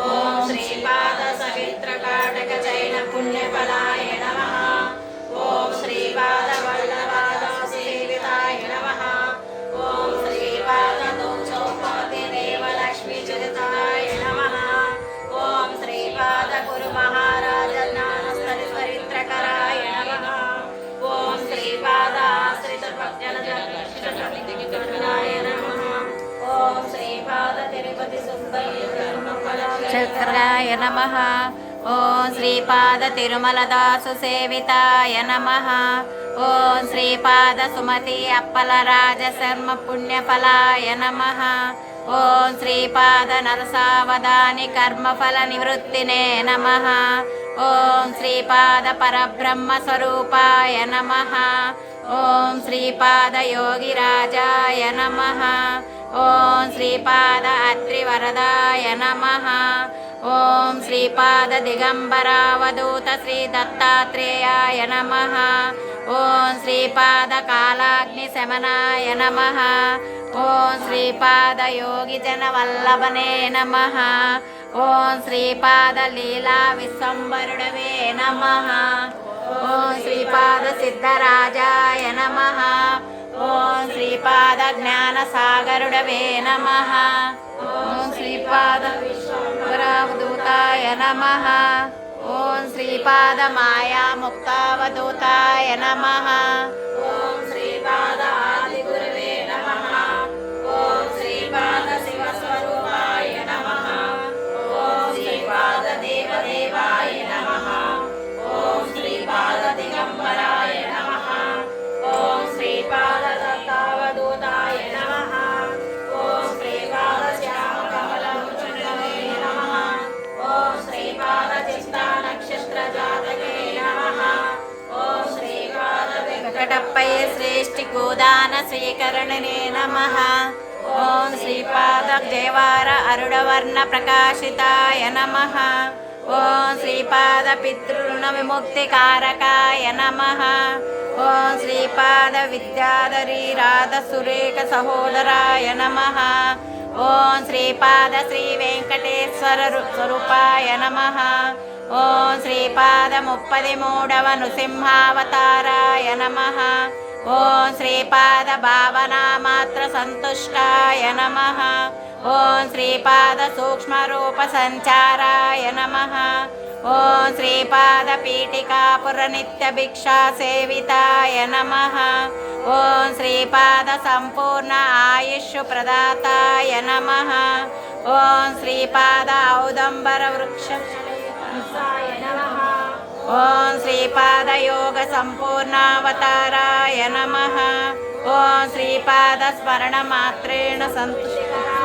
ఓం శ్రీపాద సవిత్ర కాటక జైన పుణ్యఫలాయ నమః. ఓం శ్రీపాద వల్లభాద సేవితాయ నమః. ఓం శ్రీపాద దోచోపాతి దేవలక్ష్మీ చరితాయ నమః. ఓం శ్రీపాద గురు మహారాజ జ్ఞాన చరిత్రకరాయ నమః. ఓం శ్రీపాద ఆశ్రిత భక్తజనాయ నమః. ఓం శ్రీపాద తిరుపతి సుబ్బయ్య చక్రాయ నమః. ఓం శ్రీపాద తిరుమలదాసు సేవితాయ నమః. ఓం శ్రీపాద సుమతి అప్పల రాజ శర్మ పుణ్యఫలాయ నమః. ఓం శ్రీపాద నరసావధాని కర్మఫల నివృత్తినే నమః. ఓం శ్రీపాద పరబ్రహ్మ స్వరూపాయ నమః. ఓం శ్రీపాద యోగిరాజాయ నమః. ఓం శ్రీపాద అత్రివరదాయ నమః. ఓం శ్రీపాద దిగంబరావధూత శ్రీ దత్తాత్రేయాయ నమః. ఓం శ్రీపాద కాలాగ్ని శమనాయ నమః. ఓం శ్రీపాద యోగి జన వల్లభనే నమః. ఓం శ్రీపాద లీలా విశ్వంబరుడవే నమః. ఓం శ్రీపాద సిద్ధరాజాయ నమః. ఓం శ్రీపాద జ్ఞాన సాగరుడవే నమః. ఓం శ్రీపాద విశ్వంబరావధూతాయ నమః. ఓం శ్రీపాద మాయా ముక్తావధూతాయ నమః. ఓం శ్రీపాద ఆది గురువే నమః. ఓం శ్రీపాద శివస్వరూపాయ నమః. ఓం శ్రీపాద దేవదేవాయ నమః. ఓం శ్రీపాద దిగంబరాయ నమః. ఓం శ్రీపాద దత్తావధూతాయ నమః. ఓం శ్రీపాద శ్యామకమలముచుండవే నమః. ఓం శ్రీపాద చిత్తా నక్షత్ర జాతకే నమః. ఓం శ్రీపాద వెంకటప్పై శ్రేష్ఠి గోదాన శ్రీకరణనే నమః. ఓం శ్రీపాద జయవార అరుడవర్ణ ప్రకాశితాయ నమః. ఓం శ్రీపాద పితృణ విముక్తి కారకాయ నమః. ఓం శ్రీపాద విద్యాధరీ రాధ సురేఖ సహోదరాయ నమః. ఓం శ్రీపాద శ్రీ వెంకటేశ్వర స్వరూపాయ నమః. ఓం శ్రీపాద 33వ నృసింహావతారాయ నమః. ఓం శ్రీపాద భావనామాత్ర సంతుష్టాయ నమః. ఓం శ్రీపాద సూక్ష్మరూప సంచారాయ నమః. ఓం శ్రీపాద పీఠికాపుర నిత్య భిక్షా సేవితాయ నమః. ఓం శ్రీపాద సంపూర్ణ ఆయుష్ ప్రదాతాయ నమః. ఓం శ్రీపాద ఔదంబర వృక్ష నమః. ఓం శ్రీపాద యోగ సంపూర్ణావతారాయ నమః. ఓం శ్రీపాద స్మరణ మాత్రేణ సంతుష్టాయ